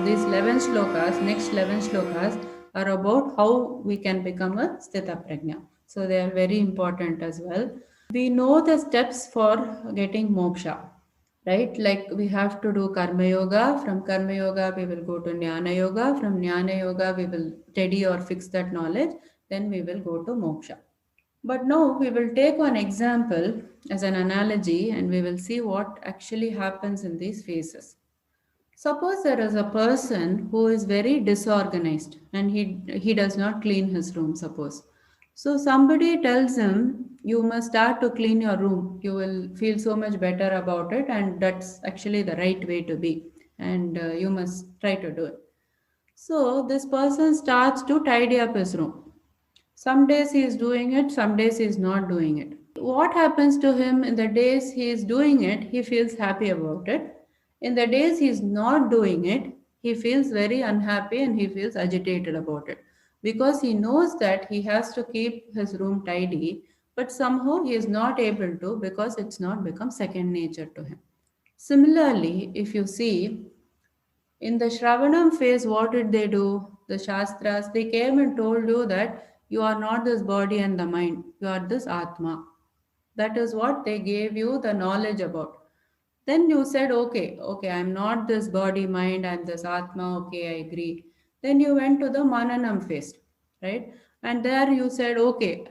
these 11 shlokas, next 11 shlokas, are about how we can become a Sthita Prajna. So they are very important as well. We know the steps for getting moksha, right? Like we have to do karma yoga. From karma yoga, we will go to jnana yoga. From jnana yoga, we will steady or fix that knowledge. Then we will go to moksha. But now we will take one example as an analogy and we will see what actually happens in these phases. Suppose there is a person who is very disorganized and he does not clean his room, suppose. So somebody tells him, you must start to clean your room. You will feel so much better about it, and that's actually the right way to be. And you must try to do it. So this person starts to tidy up his room. Some days he is doing it, some days he is not doing it. What happens to him in the days he is doing it, he feels happy about it. In the days he is not doing it, he feels very unhappy and he feels agitated about it. Because he knows that he has to keep his room tidy, but somehow he is not able to because it's not become second nature to him. Similarly, if you see, in the Shravanam phase, what did they do? The Shastras, they came and told you that you are not this body and the mind, you are this Atma. That is what they gave you the knowledge about. Then you said, okay, I'm not this body, mind, I'm this Atma, okay, I agree. Then you went to the Mananam phase, right? And there you said, okay,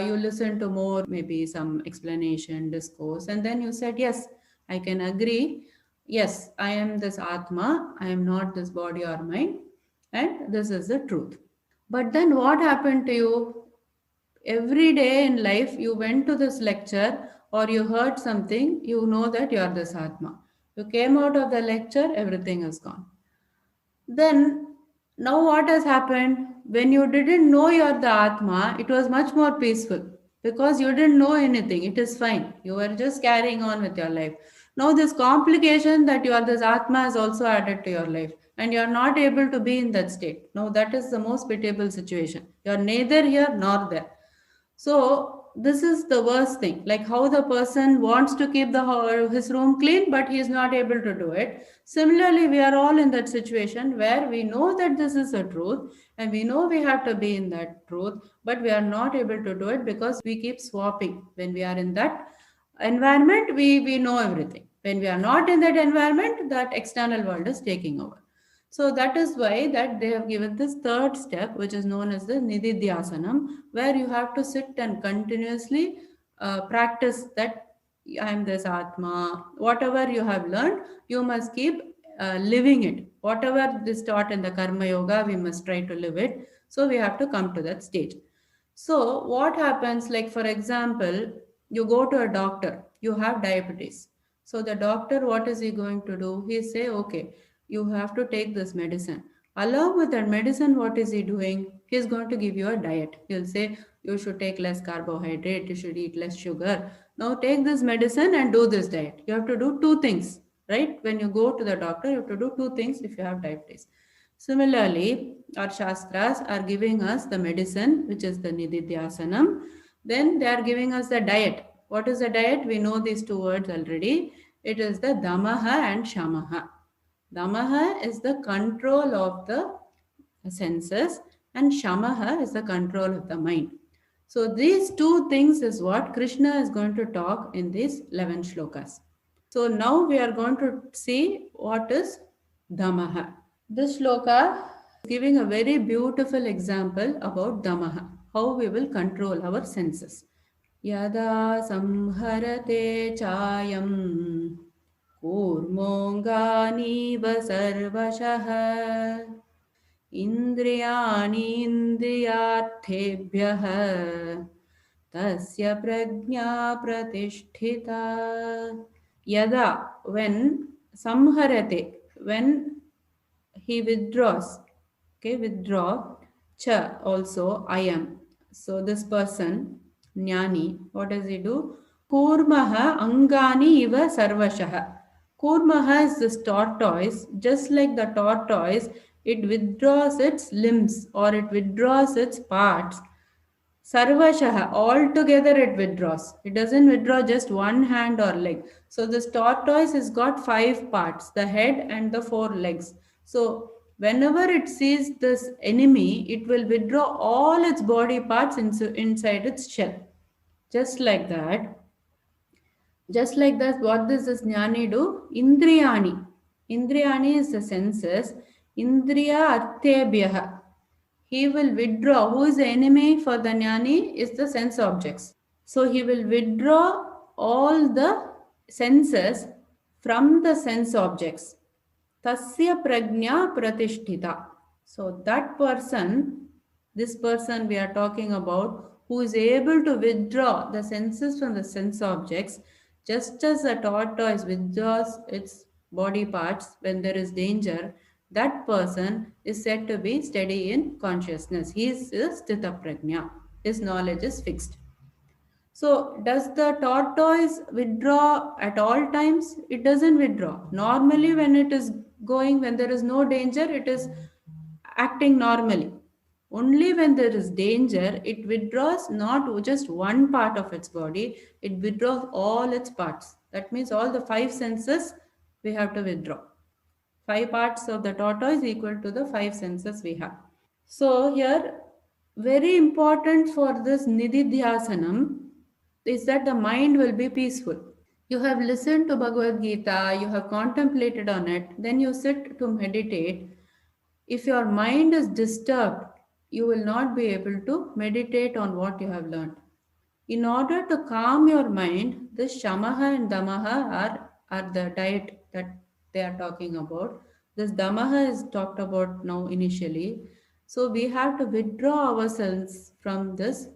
you listened to more, maybe some explanation, discourse, and then you said, yes, I can agree. Yes, I am this Atma, I am not this body or mind, and this is the truth. But then what happened to you? Every day in life you went to this lecture or you heard something, you know that you are this Atma. You came out of the lecture, everything is gone. Then, now what has happened? When you didn't know you are the Atma, it was much more peaceful because you didn't know anything. It is fine. You were just carrying on with your life. Now, this complication that you are this Atma is also added to your life and you are not able to be in that state. Now, that is the most pitiable situation. You are neither here nor there. So this is the worst thing, like how the person wants to keep his room clean, but he is not able to do it. Similarly, we are all in that situation where we know that this is the truth and we know we have to be in that truth, but we are not able to do it because we keep swapping. When we are in that environment, we know everything. When we are not in that environment, that external world is taking over. So that is why that they have given this third step, which is known as the Nididhyasanam, where you have to sit and continuously practice that I am this Atma. Whatever you have learned, you must keep living it. Whatever is taught in the Karma Yoga, we must try to live it. So we have to come to that stage. So what happens, like for example, you go to a doctor, you have diabetes. So the doctor, what is he going to do? He say, okay, you have to take this medicine. Along with that medicine, what is he doing? He is going to give you a diet. He'll say, you should take less carbohydrate, you should eat less sugar. Now take this medicine and do this diet. You have to do two things, right? When you go to the doctor, you have to do two things if you have diabetes. Similarly, our Shastras are giving us the medicine, which is the Nididhyasanam. Then they are giving us the diet. What is the diet? We know these two words already. It is the Damaha and Shamaha. Damaha is the control of the senses and Shamaha is the control of the mind. So these two things is what Krishna is going to talk in these 11 shlokas. So now we are going to see what is Damaha. This shloka is giving a very beautiful example about Damaha, how we will control our senses. Yada samharate chayam कूर्मोऽङ्गानीव सर्वशः इन्द्रियाणीन्द्रियार्थेभ्यः तस्य प्रज्ञा प्रतिष्ठिता. Yada, when samharate, when he withdraws, okay, withdraw, cha, also I am. So this person, jnani, what does he do? Kurmaha angani iva sarvashaha. Kurmaha is this tortoise. Just like the tortoise, it withdraws its limbs or it withdraws its parts. Sarvashaha, altogether it withdraws. It doesn't withdraw just one hand or leg. So this tortoise has got 5 parts, the head and the 4 legs. So Whenever it sees this enemy, it will withdraw all its body parts inside its shell. Just like that, what does this jnani do? Indriyani. Indriyani is the senses. Indriya artebhyah. He will withdraw. Who is the enemy for the jnani? Is the sense objects. So he will withdraw all the senses from the sense objects. Tasya prajna pratishtita. So that person, this person we are talking about, who is able to withdraw the senses from the sense objects, just as a tortoise withdraws its body parts when there is danger, that person is said to be steady in consciousness. He is sthita prajna. His knowledge is fixed. So, does the tortoise withdraw at all times? It doesn't withdraw. Normally, when it is going, when there is no danger, it is acting normally. Only when there is danger, it withdraws not just one part of its body, it withdraws all its parts. That means all the five senses we have to withdraw. Five parts of the tortoise equal to the five senses we have. So here, very important for this nididhyasanam is that the mind will be peaceful. You have listened to Bhagavad Gita, you have contemplated on it, then you sit to meditate. If your mind is disturbed, you will not be able to meditate on what you have learned. In order to calm your mind, this shamaha and damaha are the diet that they are talking about. This damaha is talked about now initially. So we have to withdraw ourselves from this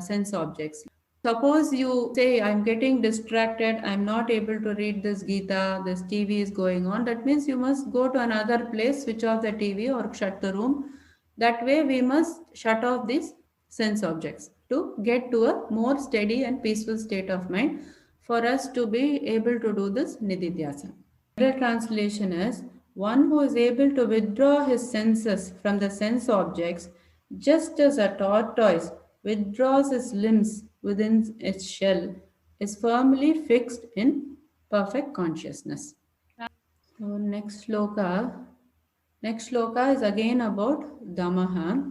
sense objects. Suppose you say, I'm getting distracted, I'm not able to read this Gita, this TV is going on. That means you must go to another place, switch off the TV or shut the room. That way, we must shut off these sense objects to get to a more steady and peaceful state of mind for us to be able to do this nididhyasana. The translation is one who is able to withdraw his senses from the sense objects, just as a tortoise withdraws its limbs within its shell, is firmly fixed in perfect consciousness. So next shloka. Next shloka is again about Damaha.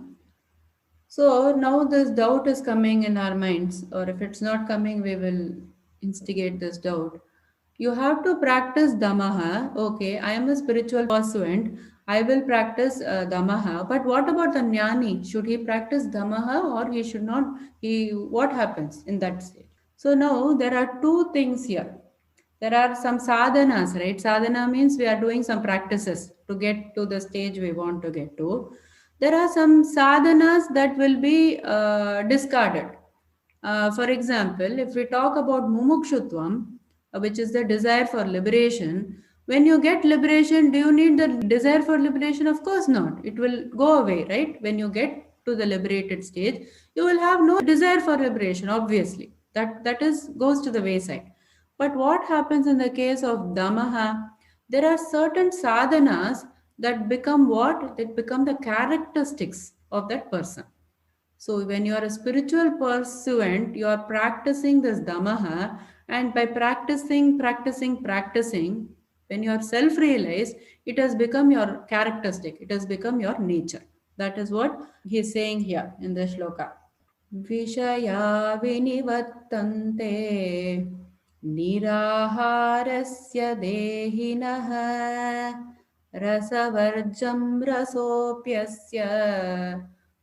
So now this doubt is coming in our minds, or if it's not coming, we will instigate this doubt. You have to practice Damaha. Okay, I am a spiritual pursuant. I will practice Damaha. But what about the Jnani? Should he practice Damaha or he should not? What happens in that state? So now there are two things here. There are some sadhanas, right? Sadhana means we are doing some practices to get to the stage we want to get to. There are some sadhanas that will be discarded. For example, if we talk about mumukshutvam, which is the desire for liberation, when you get liberation, do you need the desire for liberation? Of course not. It will go away, right? When you get to the liberated stage, you will have no desire for liberation, obviously. That is goes to the wayside. But what happens in the case of Damaha? There are certain sadhanas that become what? That become the characteristics of that person. So when you are a spiritual pursuant, you are practicing this Damaha, and by practicing, when you are self-realized, it has become your characteristic, it has become your nature. That is what he is saying here in the shloka. Vishaya vinivattante niraharasya dehinah rasavarjam rasopyasya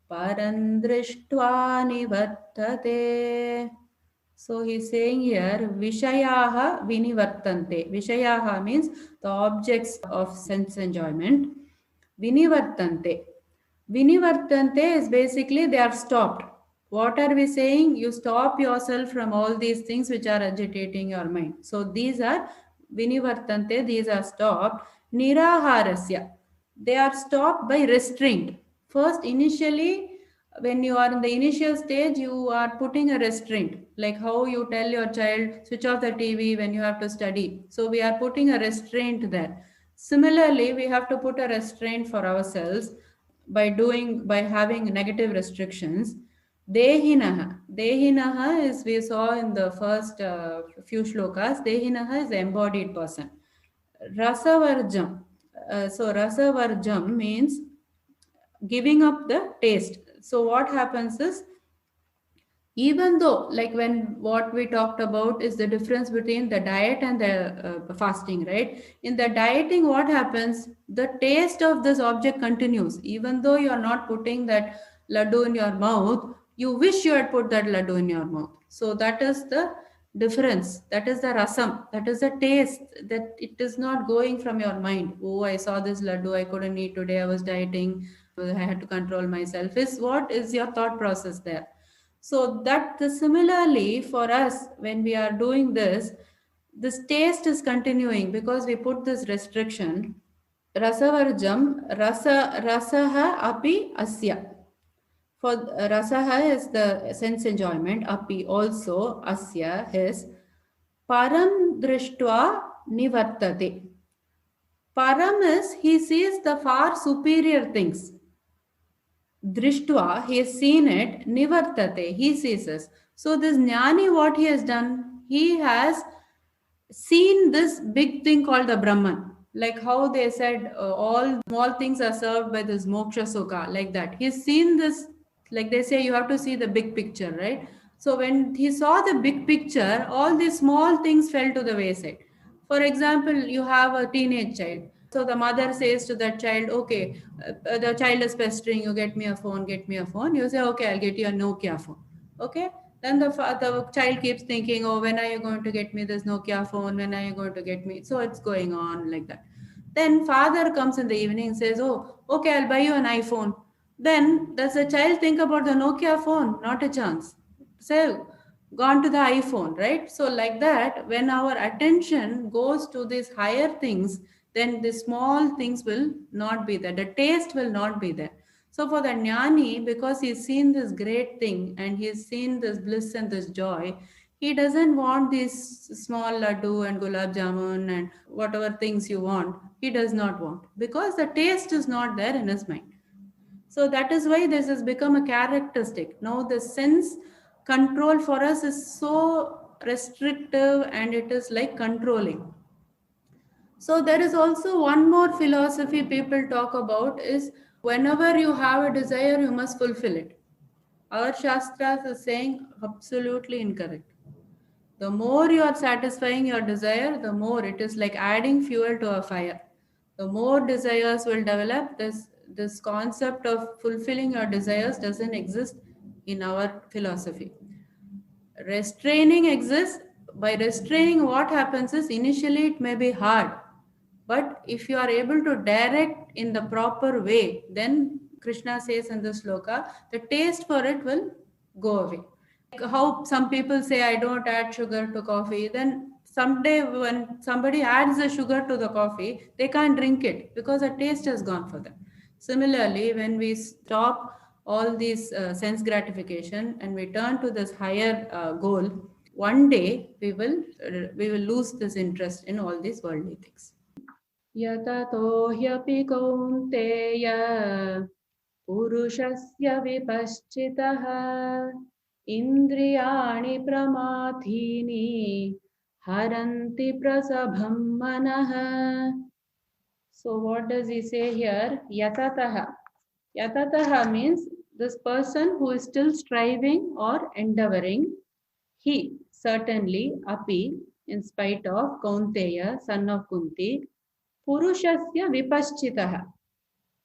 parandrishtva nivattate. So he's saying here, Vishayaha vinivartante. Vishayaha means the objects of sense enjoyment. Vinivartante. Vinivartante is basically they are stopped. What are we saying? You stop yourself from all these things which are agitating your mind. So these are vinivartante, these are stopped. Niraharasya. They are stopped by restraint. First, initially, when you are in the initial stage, you are putting a restraint, like how you tell your child switch off the TV when you have to study. So we are putting a restraint there. Similarly, we have to put a restraint for ourselves by having negative restrictions. Dehinaha is, we saw in the first few shlokas, Dehinaha is the embodied person. Rasavarjam. So rasa varjam means giving up the taste. So what happens is, even though, like, when what we talked about is the difference between the diet and the fasting, right? In the dieting, what happens, the taste of this object continues even though you are not putting that laddu in your mouth. You wish you had put that laddu in your mouth. So that is the difference, that is the rasam, that is the taste, that it is not going from your mind. Oh, I saw this laddu, I couldn't eat today, I was dieting, I had to control myself, is what is your thought process there. So that similarly for us, when we are doing this taste is continuing because we put this restriction. Rasavarjam, rasaha api asya. For rasaha is the sense enjoyment, api also, asya his. Param drishtva nivartate. Param is he sees the far superior things. Drishtva, he has seen it, nivartate, he sees us. So this jnani, what he has done, he has seen this big thing called the Brahman. Like how they said, all small things are served by this Moksha Sukha, like that. He's seen this, like they say, you have to see the big picture, right? So when he saw the big picture, all these small things fell to the wayside. For example, you have a teenage child. So the mother says to that child, okay, the child is pestering you, get me a phone, get me a phone. You say, okay, I'll get you a Nokia phone. Okay. Then the child keeps thinking, oh, when are you going to get me this Nokia phone? When are you going to get me? So it's going on like that. Then father comes in the evening and says, oh, okay, I'll buy you an iPhone. Then does the child think about the Nokia phone? Not a chance. So gone to the iPhone, right? So like that, when our attention goes to these higher things, then the small things will not be there. The taste will not be there. So for the jnani, because he's seen this great thing and he's seen this bliss and this joy, he doesn't want these small laddu and gulab jamun and whatever things you want. He does not want because the taste is not there in his mind. So that is why this has become a characteristic. Now the sense control for us is so restrictive and it is like controlling. So there is also one more philosophy people talk about is whenever you have a desire, you must fulfill it. Our Shastras is saying absolutely incorrect. The more you are satisfying your desire, the more it is like adding fuel to a fire. The more desires will develop, this concept of fulfilling your desires doesn't exist in our philosophy. Restraining exists. By restraining, what happens is initially it may be hard, but if you are able to direct in the proper way, then Krishna says in the shloka, the taste for it will go away. Like how some people say, I don't add sugar to coffee, then someday when somebody adds the sugar to the coffee, they can't drink it because the taste has gone for them. Similarly, when we stop all these sense gratification and we turn to this higher goal, one day we will lose this interest in all these worldly things. यततो ह्यपि कौन्तेय पुरुषस्य विपश्चितः इन्द्रियाणि प्रमाथीनि हरन्ति प्रसभं मनः. So what does he say here? Yatataha. Yatataha means this person who is still striving or endeavoring. He certainly, api, in spite of Kaunteya, son of Kunti, Purushasya vipaschitaha.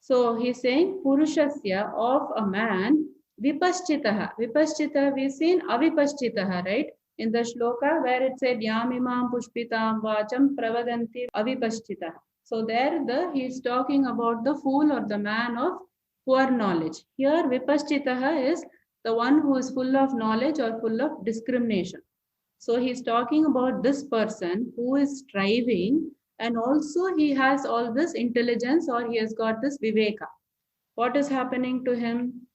So he's saying Purushasya of a man vipaschitaha. Vipaschita we've seen avipaschitaha, right? In the shloka where it said Yamimam pushpitam vacham pravadanti avipaschitaha. So there he's talking about the fool or the man of poor knowledge. Here vipaschitaha is the one who is full of knowledge or full of discrimination. So he's talking about this person who is striving and also he has all this intelligence or he has got this viveka. What is happening to him?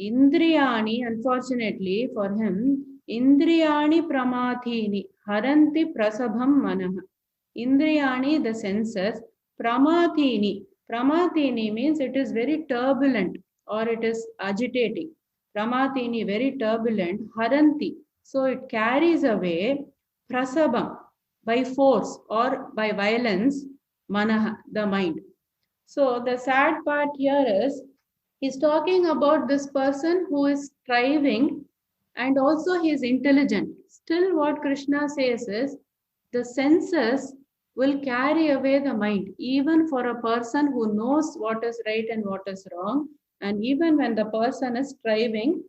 Indriyani, unfortunately for him, Indriyani pramathini, haranti prasabham manah. Indriyani, the senses, pramathini. Pramathini means it is very turbulent or it is agitating. Pramathini, very turbulent. Haranti, so it carries away prasabham by force or by violence. Manaha, the mind. So the sad part here is he's talking about this person who is striving and also he is intelligent. Still, what Krishna says is the senses will carry away the mind, even for a person who knows what is right and what is wrong. And even when the person is striving,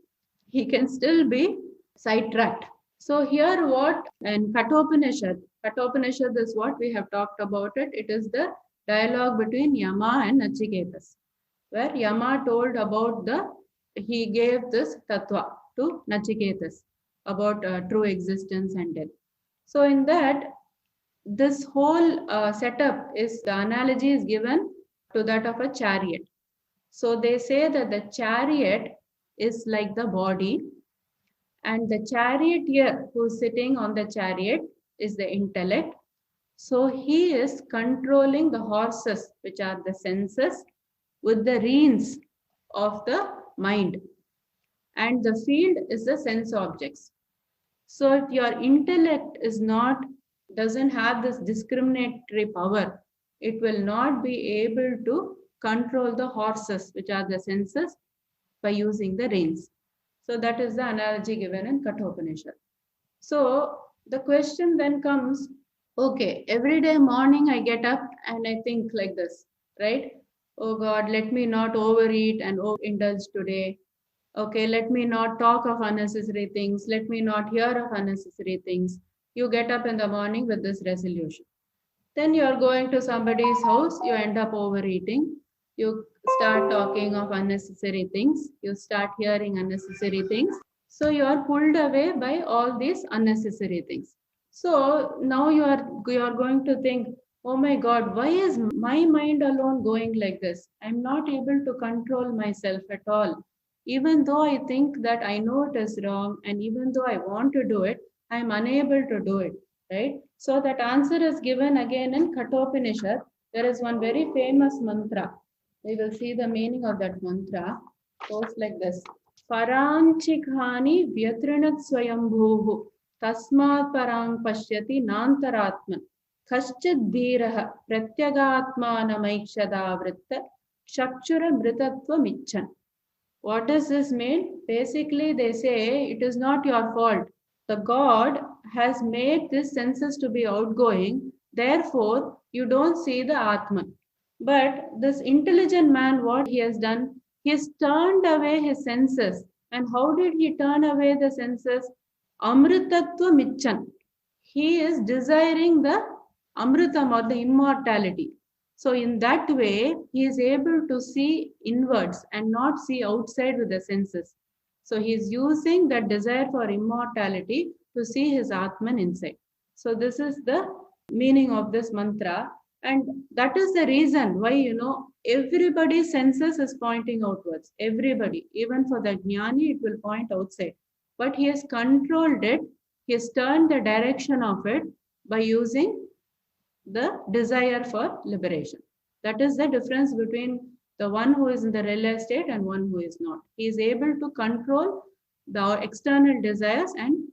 he can still be sidetracked. So here what in Kathopanishad is what we have talked about it. It is the dialogue between Yama and Nachiketas, where Yama told about he gave this tattva to Nachiketas about true existence and death. So in that, this whole setup is the analogy is given to that of a chariot. So they say that the chariot is like the body, and the charioteer who's sitting on the chariot is the intellect. So he is controlling the horses, which are the senses, with the reins of the mind. And the field is the sense objects. So if your intellect doesn't have this discriminatory power, it will not be able to control the horses, which are the senses, by using the reins. So that is the analogy given in Kathopanishad. So the question then comes, okay, every day morning I get up and I think like this, right? Oh God, let me not overeat and overindulge today. Okay, let me not talk of unnecessary things. Let me not hear of unnecessary things. You get up in the morning with this resolution. Then you are going to somebody's house, you end up overeating. You start talking of unnecessary things. You start hearing unnecessary things. So you are pulled away by all these unnecessary things. So now you are going to think, oh my God, why is my mind alone going like this? I'm not able to control myself at all. Even though I think that I know it is wrong, and even though I want to do it, I'm unable to do it, right? So that answer is given again in Kathopanishad. There is one very famous mantra. We will see the meaning of that mantra. It goes like this. Paranchikhani vyatrinat swayambhuhu tasmat parang pashyati nantaratman kaschid dhiraha pratyagatmanamaikshadavritta shakshura mritatva michan. What does this mean? Basically, they say it is not your fault. The God has made these senses to be outgoing. Therefore, you don't see the Atman. But this intelligent man, what he has done? He has turned away his senses. And how did he turn away the senses? Amritatva Michan. He is desiring the Amritam or the immortality. So in that way, he is able to see inwards and not see outside with the senses. So he is using that desire for immortality to see his Atman inside. So this is the meaning of this mantra. And that is the reason why, everybody's senses is pointing outwards. Everybody, even for the Jnani, it will point outside. But he has controlled it. He has turned the direction of it by using the desire for liberation. That is the difference between the one who is in the real estate and one who is not. He is able to control the external desires and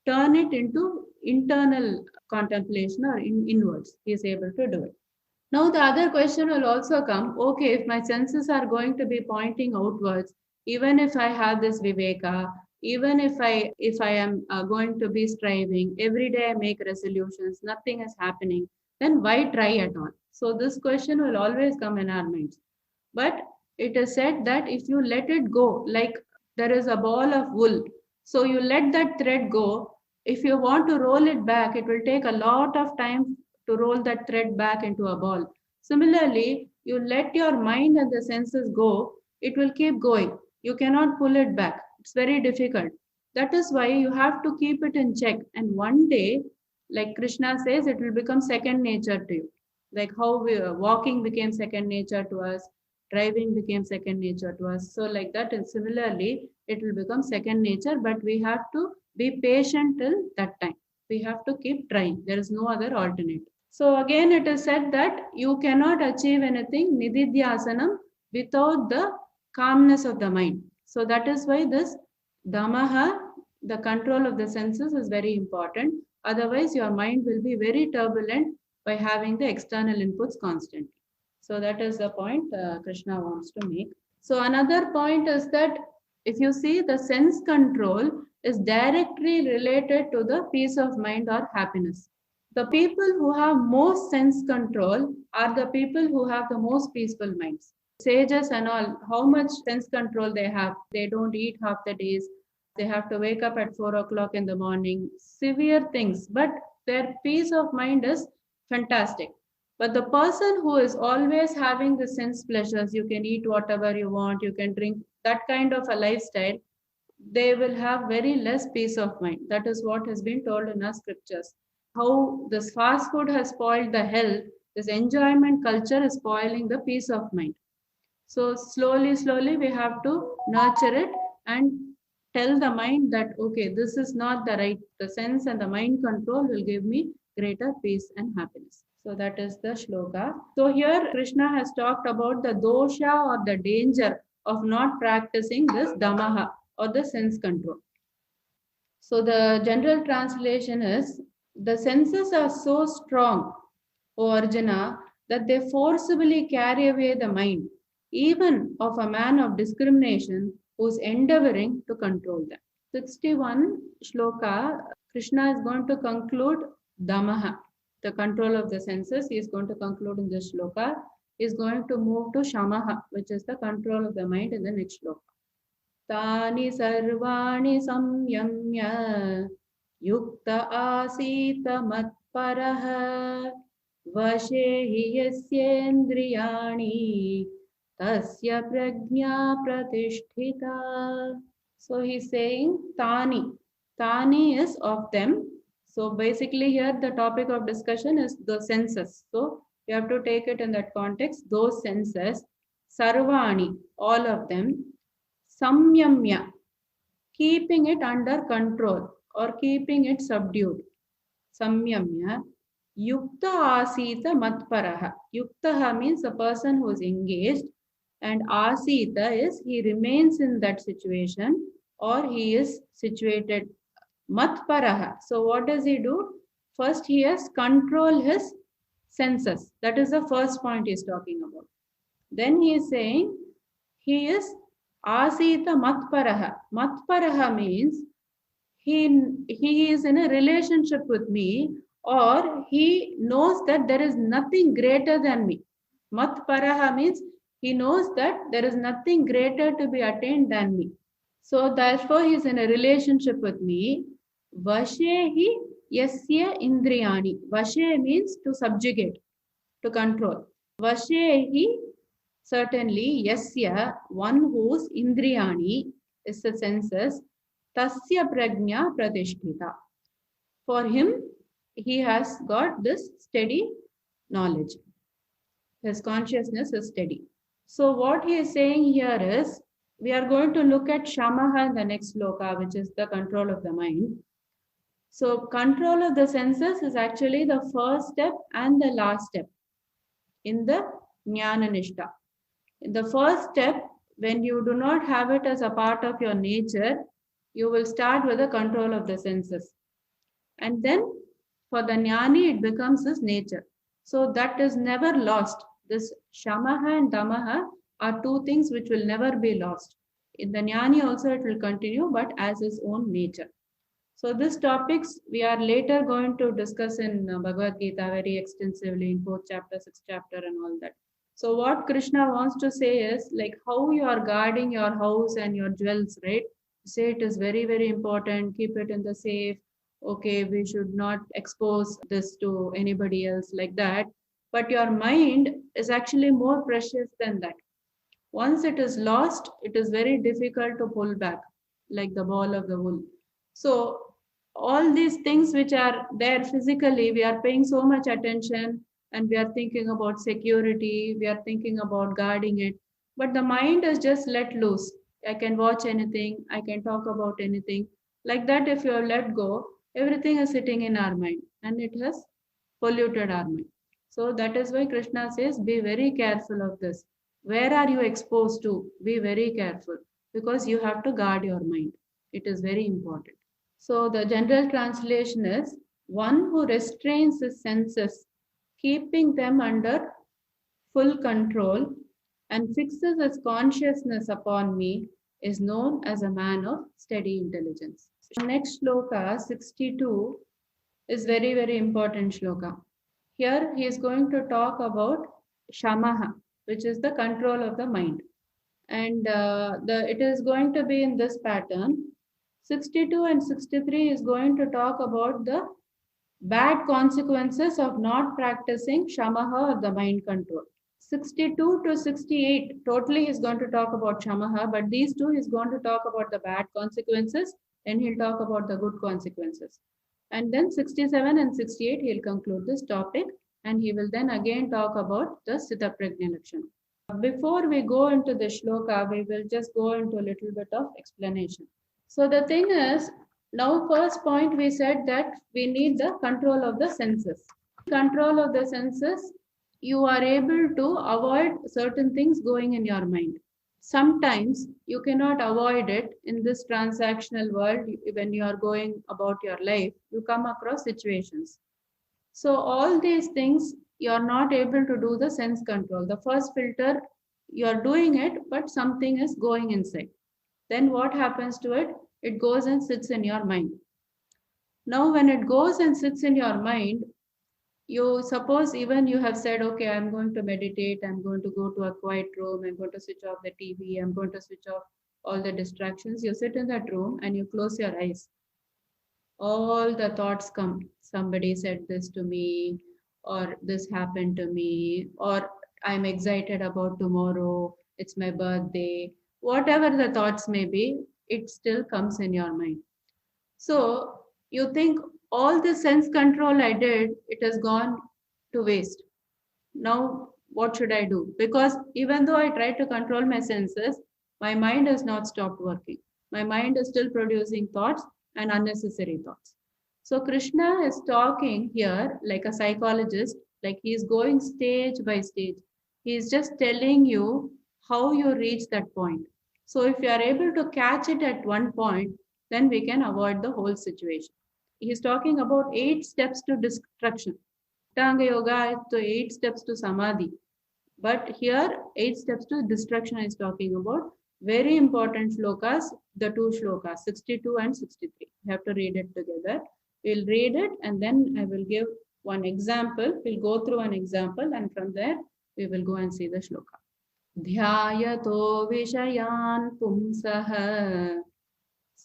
turn it into internal contemplation or inwards. He is able to do it. Now the other question will also come, okay, if my senses are going to be pointing outwards, even if I have this viveka, even if I am going to be striving, every day I make resolutions, nothing is happening, then why try at all? So this question will always come in our minds. But it is said that if you let it go, like there is a ball of wool, so you let that thread go, if you want to roll it back, it will take a lot of time to roll that thread back into a ball. Similarly, you let your mind and the senses go, it will keep going. You cannot pull it back. It's very difficult. That is why you have to keep it in check. And one day, like Krishna says, it will become second nature to you. Like how walking became second nature to us, driving became second nature to us. So like that, and similarly, it will become second nature, but we have to be patient till that time. We have to keep trying. There is no other alternative. So again, it is said that you cannot achieve anything nididhyasanam without the calmness of the mind. So that is why this damaha, the control of the senses, is very important. Otherwise, your mind will be very turbulent by having the external inputs constantly. So that is the point Krishna wants to make. So another point is that if you see, the sense control is directly related to the peace of mind or happiness. The people who have most sense control are the people who have the most peaceful minds. Sages and all, how much sense control they have? They don't eat half the days. They have to wake up at 4 o'clock in the morning. Severe things, but their peace of mind is fantastic. But the person who is always having the sense pleasures, you can eat whatever you want, you can drink, that kind of a lifestyle, they will have very less peace of mind. That is what has been told in our scriptures. How this fast food has spoiled the health, this enjoyment culture is spoiling the peace of mind. So slowly, slowly we have to nurture it and tell the mind that, okay, this is not the right, the sense and the mind control will give me greater peace and happiness. So that is the shloka. So here Krishna has talked about the dosha or the danger of not practicing this damaha or the sense control. So the general translation is, the senses are so strong, O Arjuna, that they forcibly carry away the mind, even of a man of discrimination who is endeavoring to control them. 61 shloka, Krishna is going to conclude damaha, the control of the senses. He is going to conclude in this shloka. He is going to move to shamaha, which is the control of the mind, in the next shloka. तानि सर्वाणि संयम्य युक्त आसीत मत्परः वशे हि यस्येन्द्रियाणि tasya prajna pratisthita. So he's saying tani. Tani is of them. So basically here the topic of discussion is the senses. So you have to take it in that context. Those senses, sarvani, all of them, samyamya, keeping it under control or keeping it subdued. Samyamya, yukta asita matparaha. Yuktaha means a person who is engaged, and asita is he remains in that situation or he is situated. Matparaha. So what does he do? First he has control his senses. That is the first point he is talking about. Then he is saying he is asita matparaha. Matparaha means he is in a relationship with me, or he knows that there is nothing greater than me. Matparaha means he knows that there is nothing greater to be attained than me. So therefore he is in a relationship with me. Vashehi yasya indriyani. Vashe means to subjugate, to control. Vashehi, certainly, yasya, one whose indriyani is the senses, tasya prajna pratishtita. For him, he has got this steady knowledge. His consciousness is steady. So what he is saying here is, we are going to look at shamaha in the next shloka, which is the control of the mind. So control of the senses is actually the first step and the last step in the jnana nishta. In the first step, when you do not have it as a part of your nature, you will start with the control of the senses. And then for the jnani, it becomes this nature. So that is never lost. This shamaha and damaha are two things which will never be lost. In the jnani also it will continue, but as its own nature. So these topics we are later going to discuss in Bhagavad Gita very extensively in 4th chapter, 6th chapter and all that. So what Krishna wants to say is like how you are guarding your house and your jewels, right? Say it is very, very important. Keep it in the safe. Okay, we should not expose this to anybody else like that. But your mind is actually more precious than that. Once it is lost, it is very difficult to pull back, like the ball of the wool. So all these things which are there physically, we are paying so much attention and we are thinking about security, we are thinking about guarding it. But the mind is just let loose. I can watch anything, I can talk about anything. Like that, if you have let go, everything is sitting in our mind and it has polluted our mind. So that is why Krishna says, be very careful of this. Where are you exposed to? Be very careful because you have to guard your mind. It is very important. So the general translation is, one who restrains his senses keeping them under full control, and fixes his consciousness upon me, is known as a man of steady intelligence. Next shloka, 62, is very, very important shloka. Here he is going to talk about shamaha, which is the control of the mind. And it is going to be in this pattern. 62 and 63 is going to talk about the bad consequences of not practicing shamaha or the mind control. 62 to 68 totally is going to talk about shamaha, but these two is going to talk about the bad consequences and he'll talk about the good consequences. And then 67 and 68 he'll conclude this topic and he will then again talk about the Sthita Prajna Lakshana. Before we go into the shloka, we will just go into a little bit of explanation. So the thing is, now first point we said that we need the control of the senses. Control of the senses, you are able to avoid certain things going in your mind. Sometimes you cannot avoid it in this transactional world. When you are going about your life, you come across situations. So all these things, you are not able to do the sense control. The first filter, you are doing it, but something is going inside. Then what happens to it? It goes and sits in your mind. Now, when it goes and sits in your mind, you suppose even you have said, okay, I'm going to meditate, I'm going to go to a quiet room, I'm going to switch off the TV, I'm going to switch off all the distractions. You sit in that room and you close your eyes. All the thoughts come. Somebody said this to me, or this happened to me, or I'm excited about tomorrow, it's my birthday. Whatever the thoughts may be, it still comes in your mind. So you think all the sense control I did, it has gone to waste. Now, what should I do? Because even though I try to control my senses, my mind has not stopped working. My mind is still producing thoughts and unnecessary thoughts. So Krishna is talking here like a psychologist, like he is going stage by stage. He is just telling you how you reach that point. So if you are able to catch it at one point, then we can avoid the whole situation. He is talking about 8 steps to destruction. Ashtanga Yoga is the 8 steps to Samadhi. But here, 8 steps to destruction is talking about. Very important shlokas, the 2 shlokas, 62 and 63. You have to read it together. We'll read it and then I will give one example. We'll go through an example and from there, we will go and see the shloka. Dhyayato vishayan pumsaha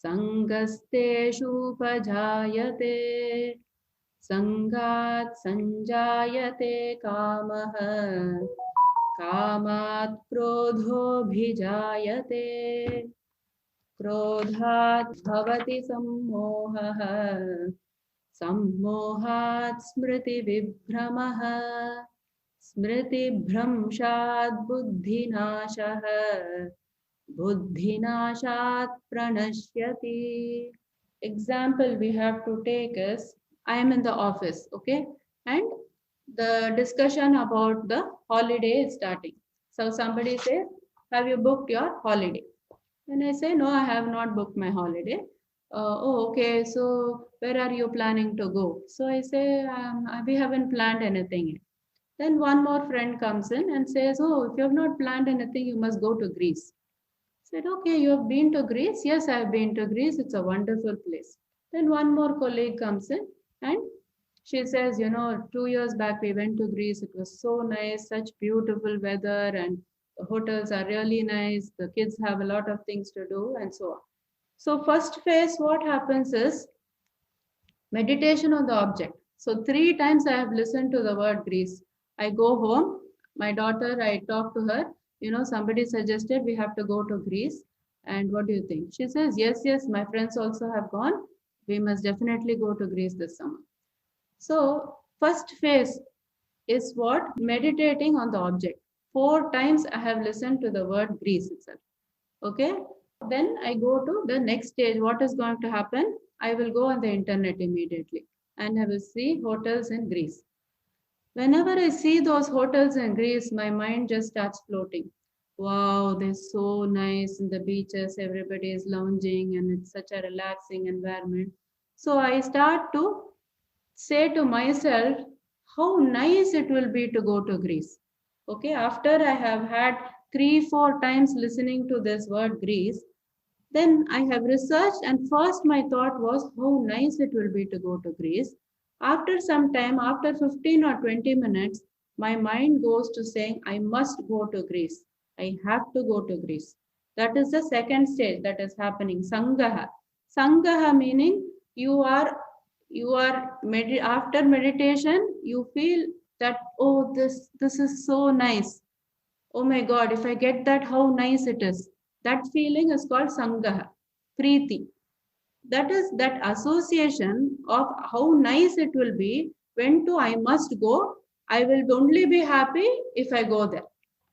sangasteshu pajayate sangat sanjayate kamaha कामात् क्रोधोऽभिजायते क्रोधात् भवति सम्मोहः सम्मोहात् स्मृतिविभ्रमः स्मृतिभ्रंशात् बुद्धिनाशः बुद्धिनाशात् प्रणश्यति. Example we have to take is, I am in the office, okay, and the discussion about the holiday is starting. So somebody says, have you booked your holiday? And I say, no, I have not booked my holiday. Oh, okay. So where are you planning to go? So I say, we haven't planned anything yet. Then one more friend comes in and says, oh, if you have not planned anything, you must go to Greece. I said, okay, you have been to Greece? Yes, I have been to Greece. It's a wonderful place. Then one more colleague comes in and she says, 2 years back we went to Greece. It was so nice, such beautiful weather, and the hotels are really nice. The kids have a lot of things to do, and so on. So, first phase, what happens is meditation on the object. So, 3 times I have listened to the word Greece. I go home, my daughter, I talk to her. Somebody suggested we have to go to Greece. And what do you think? She says, yes, my friends also have gone. We must definitely go to Greece this summer. So, first phase is what? Meditating on the object. 4 times I have listened to the word Greece itself. Okay. Then I go to the next stage. What is going to happen? I will go on the internet immediately and I will see hotels in Greece. Whenever I see those hotels in Greece, my mind just starts floating. Wow, they're so nice in the beaches. Everybody is lounging and it's such a relaxing environment. So I start to say to myself, how nice it will be to go to Greece. Okay, after I have had 3-4 times listening to this word Greece, then I have researched, and first my thought was how nice it will be to go to Greece. After some time, after 15 or 20 minutes, my mind goes to saying, I must go to Greece. I have to go to Greece. That is the second stage that is happening. Sangaha. Sangaha meaning you are after meditation, you feel that, oh, this is so nice. Oh my God, if I get that, how nice it is. That feeling is called Sangaha, Preeti. That is that association of how nice it will be when to I must go. I will only be happy if I go there.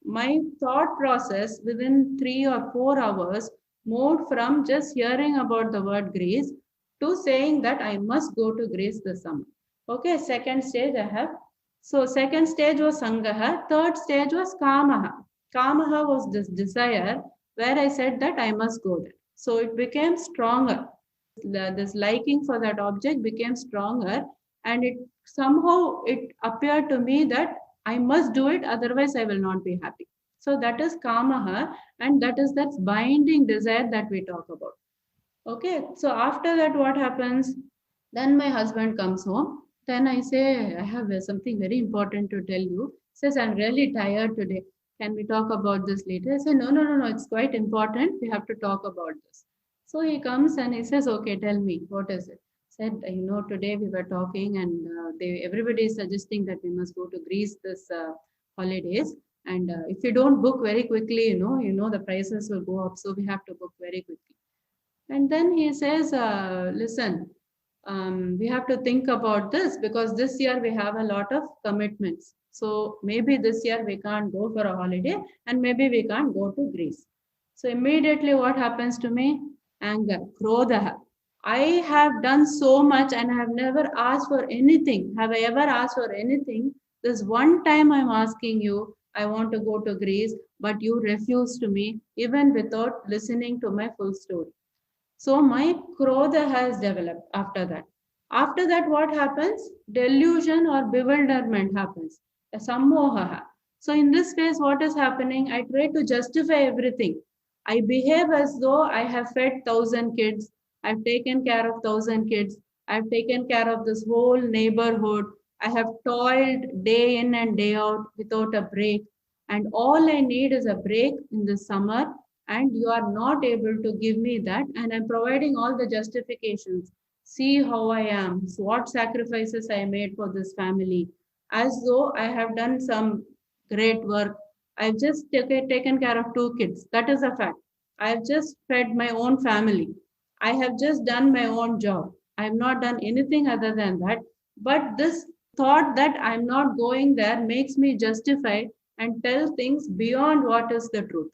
My thought process within 3 or 4 hours moved from just hearing about the word Greece to saying that I must go to Greece this summer. Okay, second stage I have. So second stage was Sangaha. Third stage was Kamaha. Kamaha was this desire where I said that I must go there. So it became stronger. This liking for that object became stronger, and it somehow it appeared to me that I must do it, otherwise I will not be happy. So that is Kamaha, and that is that binding desire that we talk about. Okay, so after that, what happens? Then my husband comes home. Then I say, I have something very important to tell you. He says, I'm really tired today. Can we talk about this later? I say, no, no, no, no, it's quite important. We have to talk about this. So he comes and he says, okay, tell me, what is it? Said, today we were talking, and everybody is suggesting that we must go to Greece this holidays. And if you don't book very quickly, the prices will go up. So we have to book very quickly. And then he says, listen, we have to think about this because this year we have a lot of commitments. So maybe this year we can't go for a holiday, and maybe we can't go to Greece. So immediately what happens to me? Anger, krodha. I have done so much and I have never asked for anything. Have I ever asked for anything? This one time I'm asking you, I want to go to Greece, but you refuse to me even without listening to my full story. So my krodha has developed after that. After that, what happens? Delusion or bewilderment happens. A sammoha. So in this phase, what is happening? I try to justify everything. I behave as though I have fed 1,000 kids. I've taken care of 1,000 kids. I've taken care of this whole neighborhood. I have toiled day in and day out without a break. And all I need is a break in the summer, and you are not able to give me that, and I'm providing all the justifications. See how I am, what sacrifices I made for this family, as though I have done some great work. I've just taken care of 2 kids. That is a fact. I've just fed my own family. I have just done my own job. I have not done anything other than that. But this thought that I'm not going there makes me justify and tell things beyond what is the truth.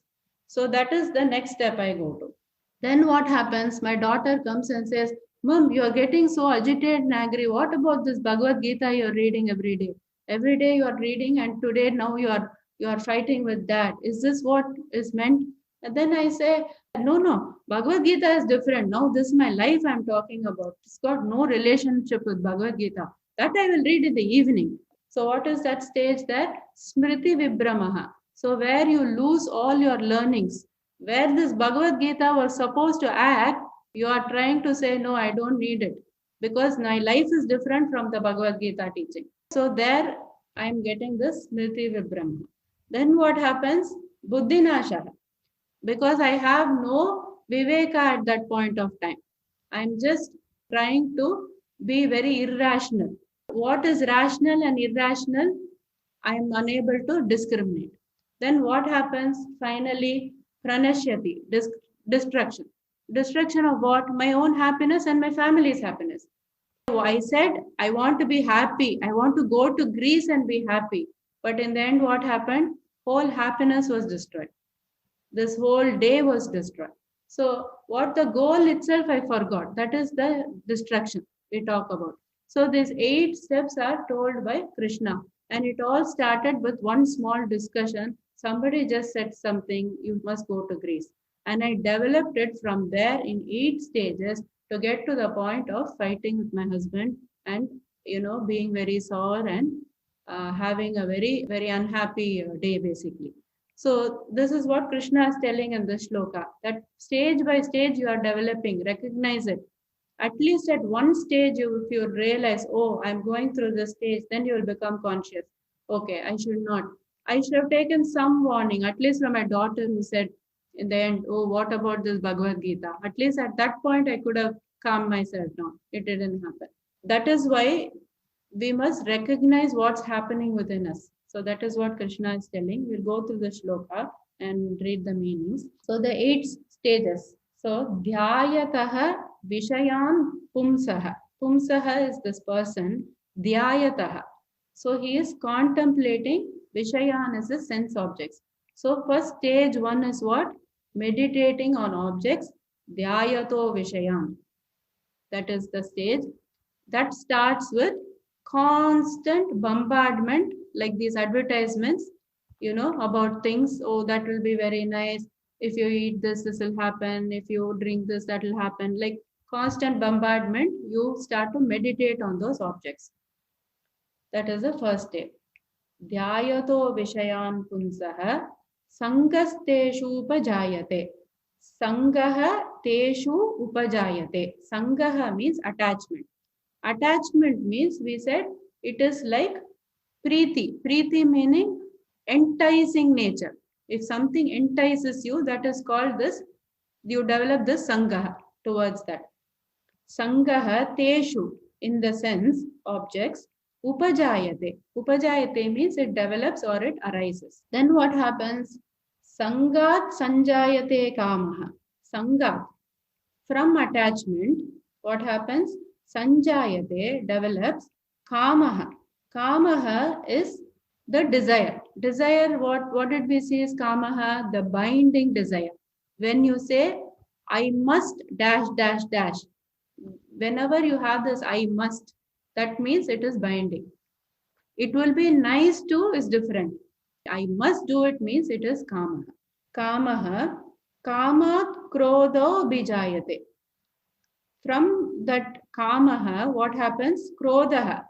So that is the next step I go to. Then what happens? My daughter comes and says, Mom, you are getting so agitated and angry. What about this Bhagavad Gita you are reading every day? Every day you are reading, and today now you are fighting with that. Is this what is meant? And then I say, no. Bhagavad Gita is different. Now this is my life I'm talking about. It's got no relationship with Bhagavad Gita. That I will read in the evening. So what is that stage there? Smriti Vibhramaha. So where you lose all your learnings, where this Bhagavad Gita was supposed to act, you are trying to say, no, I don't need it because my life is different from the Bhagavad Gita teaching. So there I am getting this Smriti Vibhrama. Then what happens? Buddhinasha. Because I have no Viveka at that point of time. I'm just trying to be very irrational. What is rational and irrational? I am unable to discriminate. Then what happens? Finally, pranashyati, destruction. Destruction of what? My own happiness and my family's happiness. So I said, I want to be happy. I want to go to Greece and be happy. But in the end, what happened? Whole happiness was destroyed. This whole day was destroyed. So what the goal itself I forgot. That is the destruction we talk about. So these 8 steps are told by Krishna. And it all started with one small discussion. Somebody just said something, you must go to Greece. And I developed it from there in 8 stages to get to the point of fighting with my husband and, being very sore and having a very, very unhappy day basically. So this is what Krishna is telling in this shloka, that stage by stage you are developing, recognize it. At least at one stage, if you realize, oh, I'm going through this stage, then you will become conscious. Okay, I should not. I should have taken some warning, at least from my daughter who said in the end, oh, what about this Bhagavad Gita? At least at that point, I could have calmed myself down. It didn't happen. That is why we must recognize what's happening within us. So that is what Krishna is telling. We'll go through the shloka and read the meanings. So the 8 stages. So dhyayataha vishayan pumsaha. Pumsaha is this person. Dhyayataha. So he is contemplating. Vishayan is the sense objects. So first stage 1 is what? Meditating on objects. Dhyayato vishayan. That is the stage. That starts with constant bombardment, like these advertisements, about things. Oh, that will be very nice. If you eat this, this will happen. If you drink this, that will happen. Like constant bombardment, you start to meditate on those objects. That is the first step. Dhyayato vishayan punsaha sangasteshu upajayate. Sangaha teshu upajayate. Sangaha means attachment. Attachment means, we said, it is like preeti. Preeti meaning enticing nature. If something entices you, that is called this, you develop this sangaha towards that. Sangaha teshu, in the sense, objects, upajayate. Upajayate means it develops or it arises. Then what happens? Sangat sanjayate kamaha. Sangat, from attachment, what happens? Sanjayate, develops. Kamaha. Kamaha is the desire. Desire, what did we say is kamaha? The binding desire. When you say, I must dash, dash, dash. Whenever you have this I must, that means it is binding. It will be nice to is different. I must do it means it is kamaha. Kamaha, kamat krodho bijayate. From that kamaha, what happens? Krodhaha.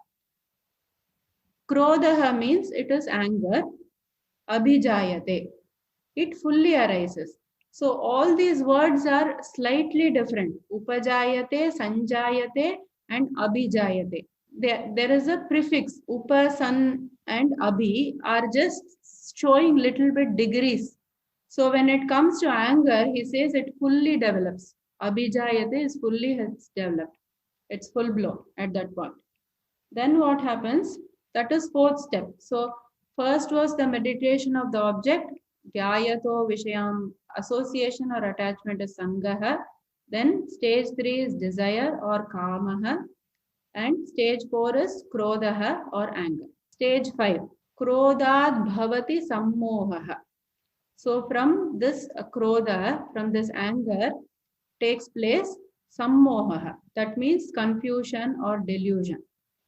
Krodhaha means it is anger. Abhijayate. It fully arises. So all these words are slightly different. Upajayate, sanjayate and abhijayate. There is a prefix. Upa, san and abhi are just showing little bit degrees. So when it comes to anger, he says it fully develops. Abhijayate is fully developed. It's full blown at that point. Then what happens? That is fourth step. So first was the meditation of the object. Dhyayato vishayam, association or attachment is sangaha. Then stage 3 is desire or kamaha. And stage 4 is krodhaha or anger. Stage 5, krodhat bhavati sammohaha. So from this krodha, from this anger, takes place sammohaha. That means confusion or delusion.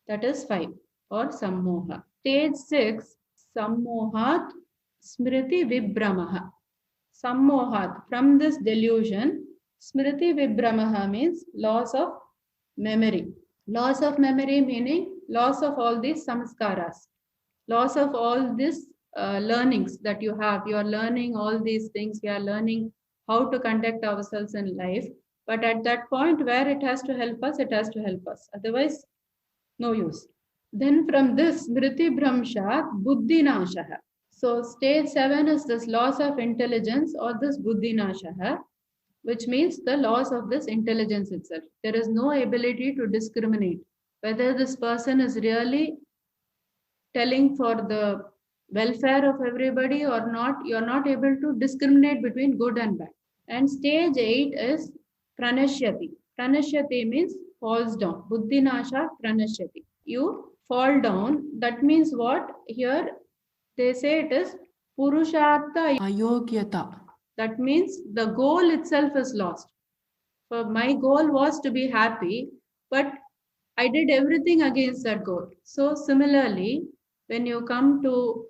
That is 5 or sammoha. Stage 6, sammohat smriti vibhramaha. Sammohat, from this delusion, smriti vibhramaha means loss of memory. Loss of memory meaning loss of all these samskaras. Loss of all these learnings that you have. You are learning all these things. You are learning how to conduct ourselves in life. But at that point where it has to help us, it has to help us. Otherwise, no use. Then from this, smriti bhramsha buddhinashaha. So stage 7 is this loss of intelligence or this buddhinashaha, which means the loss of this intelligence itself. There is no ability to discriminate whether this person is really telling for the welfare of everybody or not. You are not able to discriminate between good and bad. And stage 8 is pranashyati. Pranashyati means falls down. Buddhinasha pranashyati. You fall down. That means what? Here they say it is purushartha ayogyata. That means the goal itself is lost. So my goal was to be happy, but I did everything against that goal. So similarly, when you come to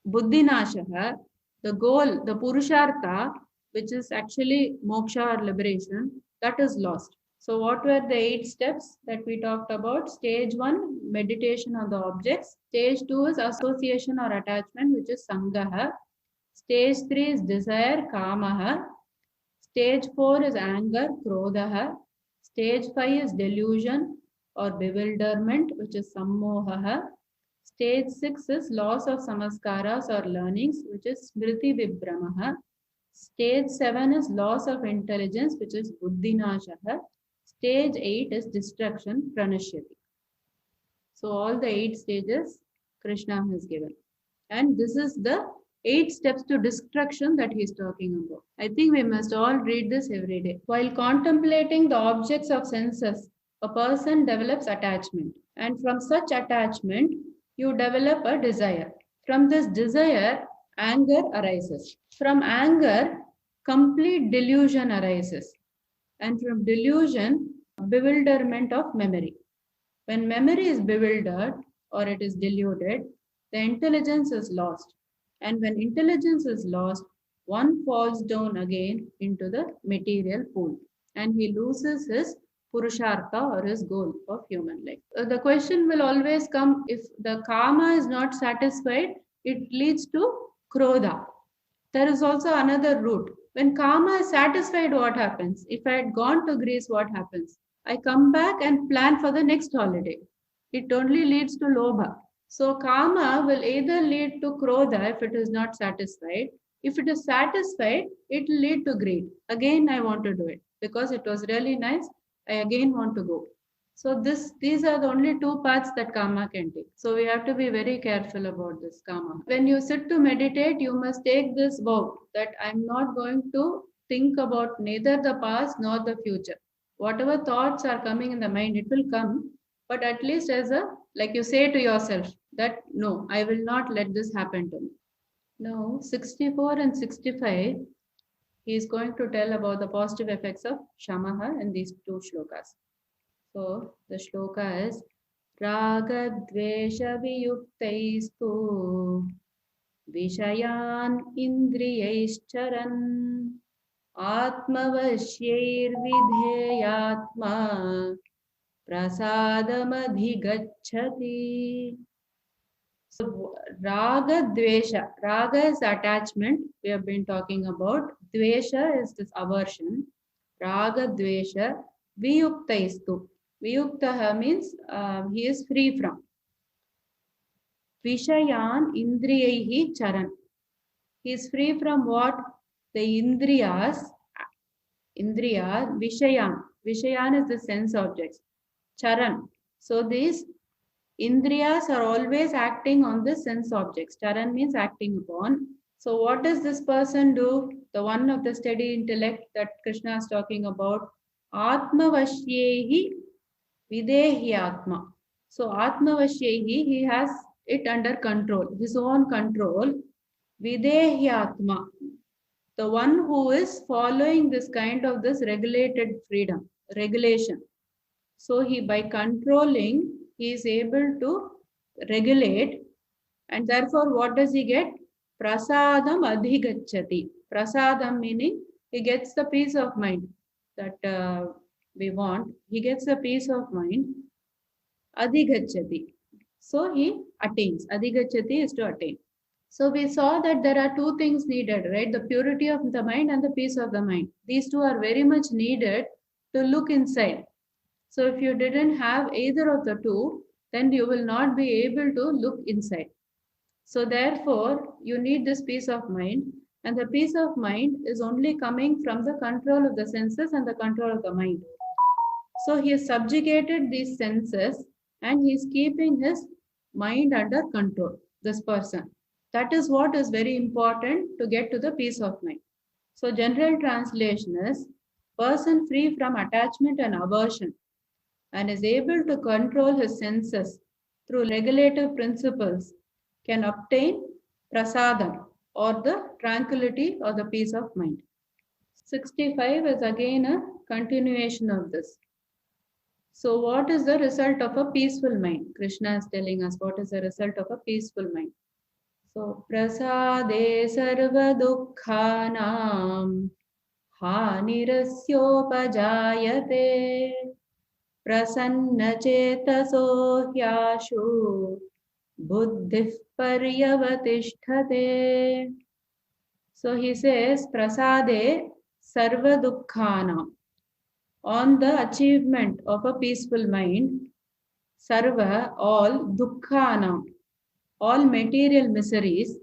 buddhinashaha, the goal, the purushartha, which is actually moksha or liberation, that is lost. So what were the 8 steps that we talked about? Stage 1, meditation on the objects. Stage 2 is association or attachment, which is sangaha. Stage 3 is desire, kamaha. Stage 4 is anger, krodhaha. Stage 5 is delusion or bewilderment, which is sammohaha. Stage 6 is loss of samaskaras or learnings, which is smriti vibhramaha. Stage 7 is loss of intelligence, which is buddhinashaha. Stage 8 is destruction, pranashyati. So all the 8 stages Krishna has given. And this is the 8 steps to destruction that he is talking about. I think we must all read this every day. While contemplating the objects of senses, a person develops attachment. And from such attachment, you develop a desire. From this desire, anger arises. From anger, complete delusion arises. And from delusion, bewilderment of memory. When memory is bewildered or it is deluded, the intelligence is lost. And when intelligence is lost, one falls down again into the material pool and he loses his purushartha or his goal of human life. The question will always come, if the karma is not satisfied, it leads to krodha. There is also another route. When karma is satisfied, what happens? If I had gone to Greece, what happens? I come back and plan for the next holiday. It only leads to lobha. So karma will either lead to krodha if it is not satisfied. If it is satisfied, it will lead to greed. Again, I want to do it because it was really nice. I again want to go. So these are the only 2 paths that karma can take. So we have to be very careful about this karma. When you sit to meditate, you must take this vow that I'm not going to think about neither the past nor the future. Whatever thoughts are coming in the mind, it will come. But at least like you say to yourself that no, I will not let this happen to me. Now 64 and 65, he is going to tell about the positive effects of shamaha in these 2 shlokas. So the shloka is Ragadvesha viyuktaistu Vishayan indriyaischaran Atmavasyairvidheyatma Prasadamabhigacchati. So Raga Dvesha. Raga is attachment we have been talking about. Dvesha is this aversion. Raga Dvesha viyuktaistu. Viyuktaha means he is free from. Vishayan indriyaihi charan. He is free from what? The indriyas. Indriya, Vishayan. Vishayan is the sense objects. Charan. So these indriyas are always acting on the sense objects. Charan means acting upon. So what does this person do? The one of the steady intellect that Krishna is talking about. Atmavashyehi Videhyatma. So Atmavashyehi, he has it under control, his own control. Videhyatma, the one who is following this kind of this regulated freedom, regulation. So he, by controlling, he is able to regulate, and therefore what does he get? Prasadam adhigacchati. Prasadam meaning he gets the peace of mind that we want. He gets the peace of mind. Adhigacchati. So he attains. Adhigacchati is to attain. So we saw that there are 2 things needed, right? The purity of the mind and the peace of the mind. These 2 are very much needed to look inside. So if you didn't have either of the 2, then you will not be able to look inside. So therefore, you need this peace of mind. And the peace of mind is only coming from the control of the senses and the control of the mind. So he has subjugated these senses and he is keeping his mind under control, this person. That is what is very important to get to the peace of mind. So general translation is person free from attachment and aversion and is able to control his senses through regulative principles can obtain prasadam or the tranquility or the peace of mind. 65 is again a continuation of this. So what is the result of a peaceful mind? Krishna is telling us what is the result of a peaceful mind. So prasade sarva dukkhanam हानिरस्योपजायते प्रसन्नचेतसो ह्याशु बुद्धिः पर्यवतिष्ठते. So he says, prasade sarva dukkhana. On the achievement of a peaceful mind, sarva, all, dukkhana, all material miseries,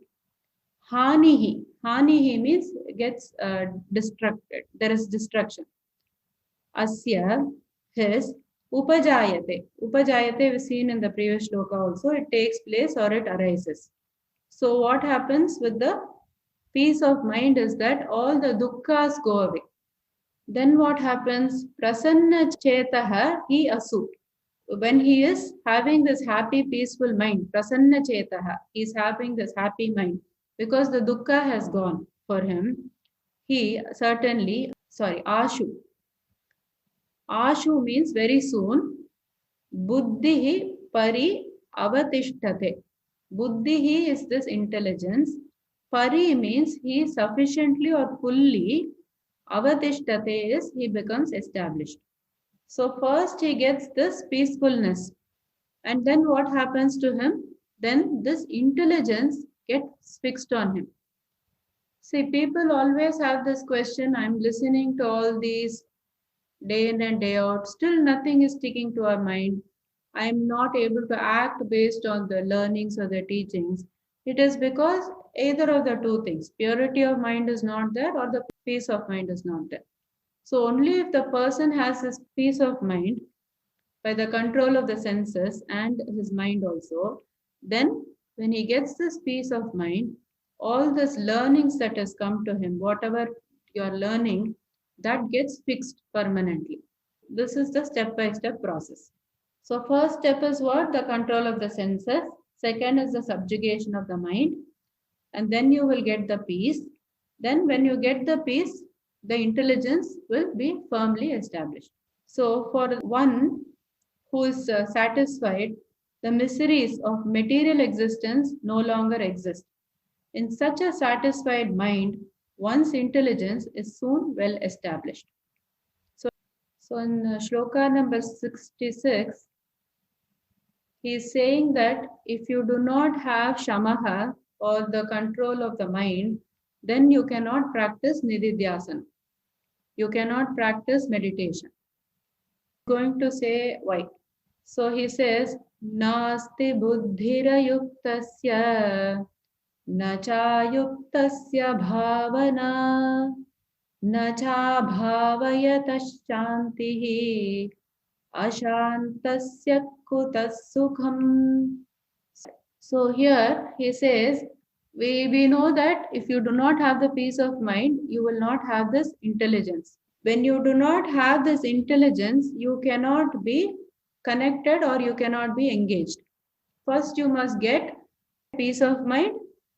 hanihi. Hanihi means gets destructed. There is destruction. Asya, his, upajayate. Upajayate we seen in the previous shloka also. It takes place or it arises. So what happens with the peace of mind is that all the dukkha's go away. Then what happens? Prasanna chetaha he asu. When he is having this happy, peaceful mind, prasanna chetaha, he is having this happy mind because the dukkha has gone for him. He certainly, ashu. Ashu means very soon. Buddhihi pari avatishtate. Buddhihi is this intelligence. Pari means he sufficiently or fully. Avatishtate is he becomes established. So first he gets this peacefulness. And then what happens to him? Then this intelligence gets fixed on him. See, people always have this question, I'm listening to all these day in and day out, still nothing is sticking to our mind. I am not able to act based on the learnings or the teachings. It is because either of the two things, purity of mind is not there or the peace of mind is not there. So only if the person has this peace of mind by the control of the senses and his mind also, then when he gets this peace of mind, all this learnings that has come to him, whatever you're learning, that gets fixed permanently. This is the step-by-step process. So first step is what? The control of the senses. Second is the subjugation of the mind. And then you will get the peace. Then when you get the peace, the intelligence will be firmly established. So for one who is satisfied, the miseries of material existence no longer exist. In such a satisfied mind, one's intelligence is soon well established. So in shloka number 66, he is saying that if you do not have shamaha or the control of the mind, then you cannot practice nididhyasana. You cannot practice meditation. Going to say why. So he says, Nasti buddhira yuktasya na cha yuktasya bhavana na cha bhavayatashantihi ashantasya kutas sukham. So here he says, we know that if you do not have the peace of mind, you will not have this intelligence. When you do not have this intelligence, you cannot be connected or you cannot be engaged. First, you must get peace of mind.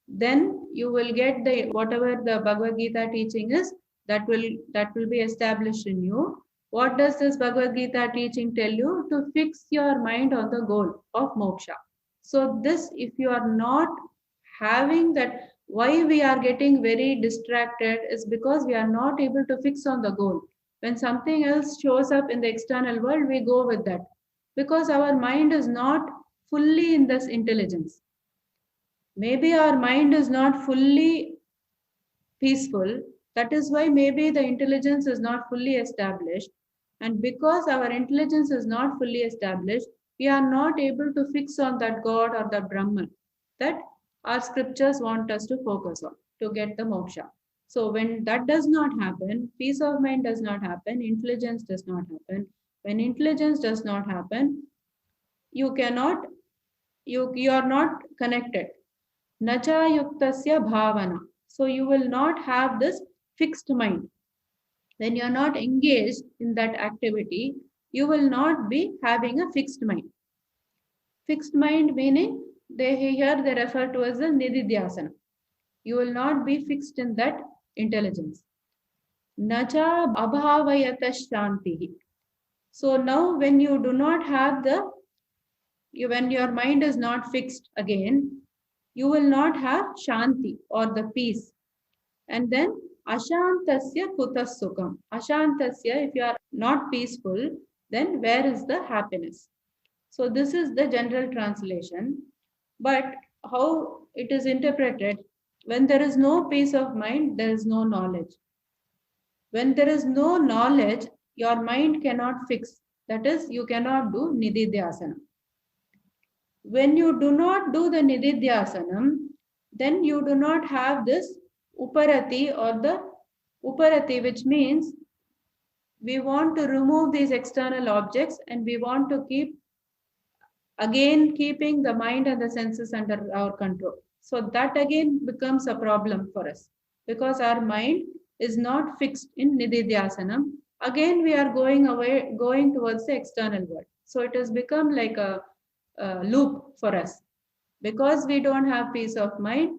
Then you will get the whatever the Bhagavad Gita teaching is, that will be established in you. What does this Bhagavad Gita teaching tell you? To fix your mind on the goal of moksha. So this, if you are not having that, why we are getting very distracted is because we are not able to fix on the goal. When something else shows up in the external world, we go with that because our mind is not fully in this intelligence. Maybe our mind is not fully peaceful. That is why maybe the intelligence is not fully established. And because our intelligence is not fully established, we are not able to fix on that God or that Brahman that our scriptures want us to focus on to get the moksha. So when that does not happen, peace of mind does not happen, intelligence does not happen. When intelligence does not happen, you are not connected. Nacha yuktasya bhavana. So you will not have this fixed mind. When you are not engaged in that activity, you will not be having a fixed mind. Fixed mind meaning here they refer to as the nididhyasana. You will not be fixed in that intelligence. Nacha abhavayata shantihi. So now when you do not have when your mind is not fixed again, you will not have shanti or the peace. And then Ashantasya kutas sukham. Ashantasya, if you are not peaceful, then where is the happiness? So this is the general translation. But how it is interpreted, when there is no peace of mind, there is no knowledge. When there is no knowledge, your mind cannot fix. That is, you cannot do nididhyasana. When you do not do the nididhyasanam, then you do not have this uparati or the uparati, which means we want to remove these external objects and we want to keep again keeping the mind and the senses under our control. So that again becomes a problem for us because our mind is not fixed in nididhyasanam. Again, we are going towards the external world. So it has become like a loop for us because we don't have peace of mind.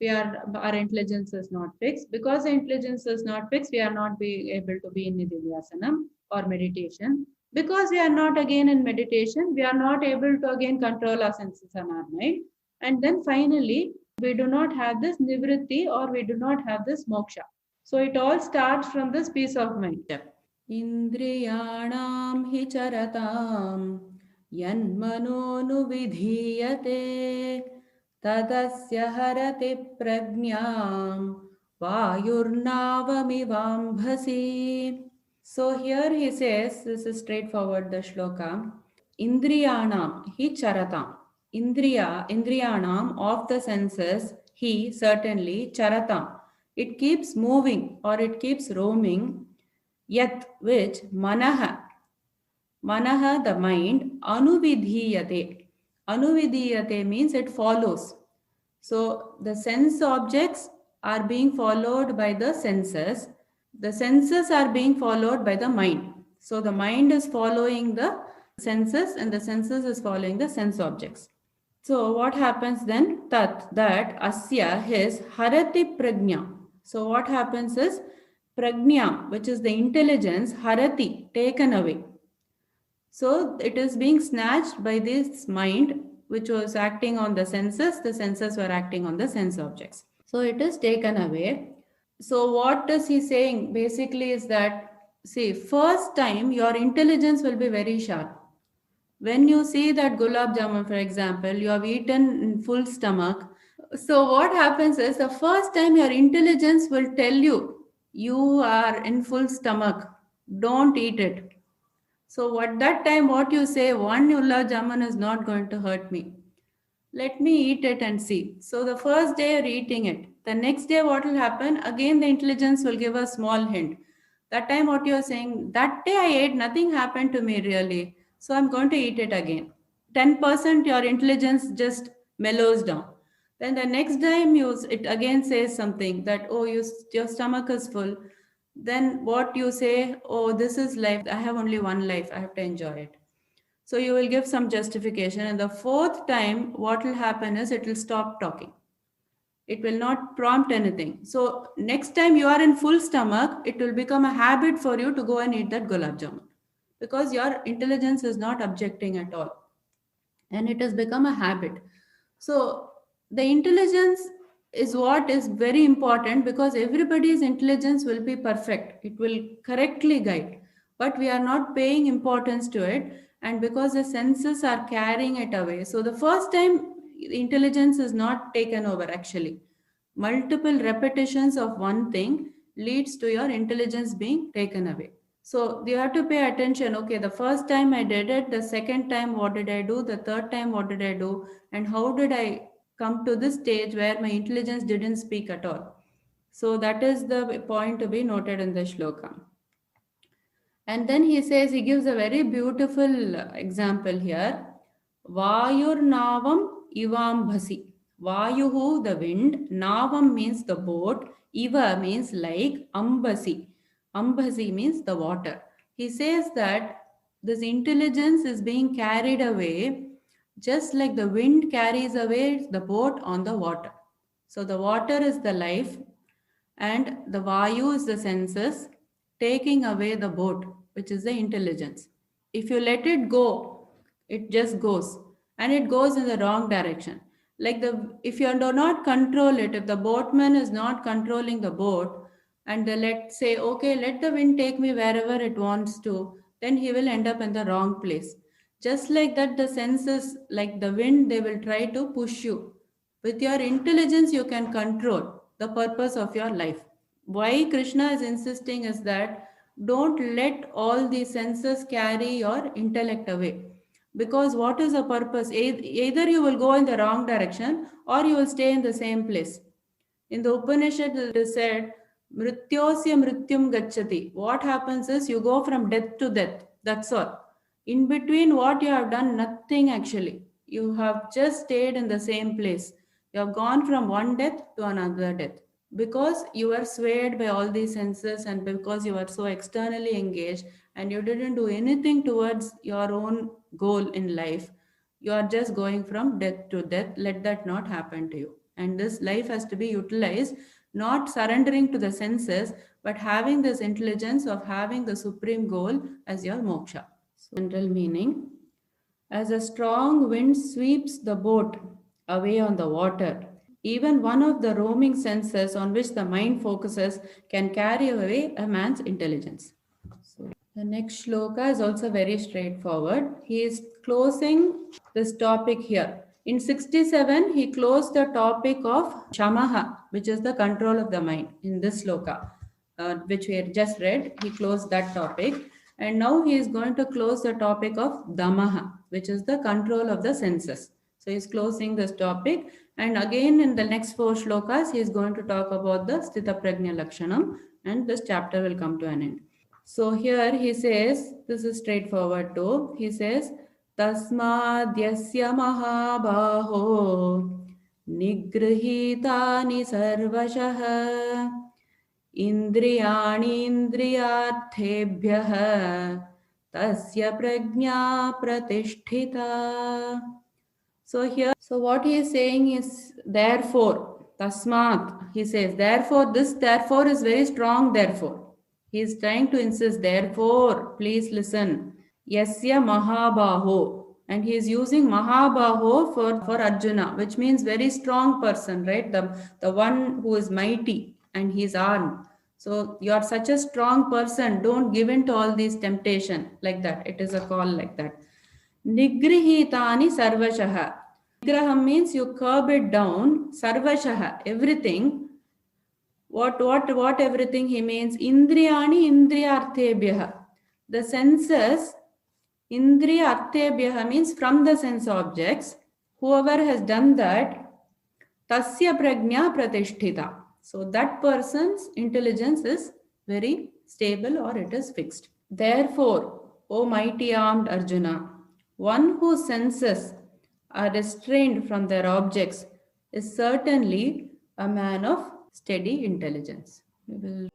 Our intelligence is not fixed. Because the intelligence is not fixed, we are not be able to be in nididhyasanam or meditation. Because we are not again in meditation, we are not able to again control our senses and our mind. And then finally, we do not have this nivritti or we do not have this moksha. So it all starts from this peace of mind. Indriyanam hi charatam yन्मनोनुविधीयते तदस्य हरति प्रज्ञां वायुर्नावमिवाम्भसि. So here he says, this is straightforward, the shloka. Indriyanam hi charatam. Indriyanam of the senses, he certainly charatam. It keeps moving or it keeps roaming. Yat, which manaha the mind, anuvidhiyate. Anuvidhiyate means it follows. So the sense objects are being followed by the senses. The senses are being followed by the mind. So the mind is following the senses and the senses is following the sense objects. So what happens then? That asya, his harati prajna. So what happens is prajna, which is the intelligence, harati, taken away. So it is being snatched by this mind, which was acting on the senses were acting on the sense objects. So it is taken away. So what is he saying? Basically is that, see, first time your intelligence will be very sharp. When you see that gulab jamun, for example, you have eaten in full stomach. So what happens is the first time your intelligence will tell you, you are in full stomach, don't eat it. So what that time what you say, one gulab jamun is not going to hurt me. Let me eat it and see. So the first day you're eating it. The next day what will happen? Again the intelligence will give a small hint. That time what you're saying, that day I ate, nothing happened to me really. So I'm going to eat it again. 10% your intelligence just mellows down. Then the next time it again says something that, oh, your stomach is full. Then what you say, oh, this is life. I have only one life. I have to enjoy it. So you will give some justification. And the fourth time, what will happen is it will stop talking. It will not prompt anything. So next time you are in full stomach, it will become a habit for you to go and eat that gulab jamun because your intelligence is not objecting at all. And it has become a habit. So the intelligence is what is very important because everybody's intelligence will be perfect. It will correctly guide, but we are not paying importance to it. And because the senses are carrying it away. So the first time intelligence is not taken over actually. Multiple repetitions of one thing leads to your intelligence being taken away. So you have to pay attention. Okay, the first time I did it, the second time, what did I do? The third time, what did I do? And how did I come to this stage where my intelligence didn't speak at all? So that is the point to be noted in the shloka. And then he says, he gives a very beautiful example here. Vayurnavam ivam bhasi. Vayuhu, the wind. Navam means the boat. Iva means like. Ambasi. Ambasi means the water. He says that this intelligence is being carried away just like the wind carries away the boat on the water. So the water is the life and the vayu is the senses taking away the boat, which is the intelligence. If you let it go, it just goes and it goes in the wrong direction. Like if you do not control it, if the boatman is not controlling the boat and let's say, okay, let the wind take me wherever it wants to, then he will end up in the wrong place. Just like that, the senses, like the wind, they will try to push you. With your intelligence, you can control the purpose of your life. Why Krishna is insisting is that don't let all the senses carry your intellect away. Because what is the purpose? Either you will go in the wrong direction or you will stay in the same place. In the Upanishad, it is said, Mrityosya mrityum gacchati. What happens is you go from death to death. That's all. In between, what you have done, nothing actually. You have just stayed in the same place. You have gone from one death to another death. Because you are swayed by all these senses and because you are so externally engaged and you didn't do anything towards your own goal in life, you are just going from death to death. Let that not happen to you. And this life has to be utilized, not surrendering to the senses, but having this intelligence of having the supreme goal as your moksha. So, general meaning, as a strong wind sweeps the boat away on the water, even one of the roaming senses on which the mind focuses can carry away a man's intelligence. So, the next shloka is also very straightforward. He is closing this topic here. In 67, he closed the topic of shamaha, which is the control of the mind, in this shloka, which we had just read. He closed that topic. And now he is going to close the topic of damaha, which is the control of the senses. So he is closing this topic. And again, in the next four shlokas, he is going to talk about the sthita prajna lakshanam, and this chapter will come to an end. So here he says, this is straightforward too. He says, Tasmadyasya mahabaho nigrihitani sarvashah indriyani indriyarthebhyah tasya prajna pratisthita. So what he is saying is, therefore, tasmat, he says, therefore, this therefore is very strong, therefore. He is trying to insist, therefore, please listen. Yasya Mahabaho. And he is using Mahabaho for Arjuna, which means very strong person, right? The one who is mighty and he is armed. So you are such a strong person, don't give in to all these temptation like that. It is a call like that. Nigrihitani sarvashaha. Nigraham means you curb it down. Sarvashaha, everything. What everything he means? Indriyani indriyarthebhyah. The senses, indriyarthebhyah means from the sense objects. Whoever has done that, tasya prajna pratisthita. So that person's intelligence is very stable or it is fixed. Therefore, O mighty armed Arjuna, one whose senses are restrained from their objects is certainly a man of steady intelligence. We will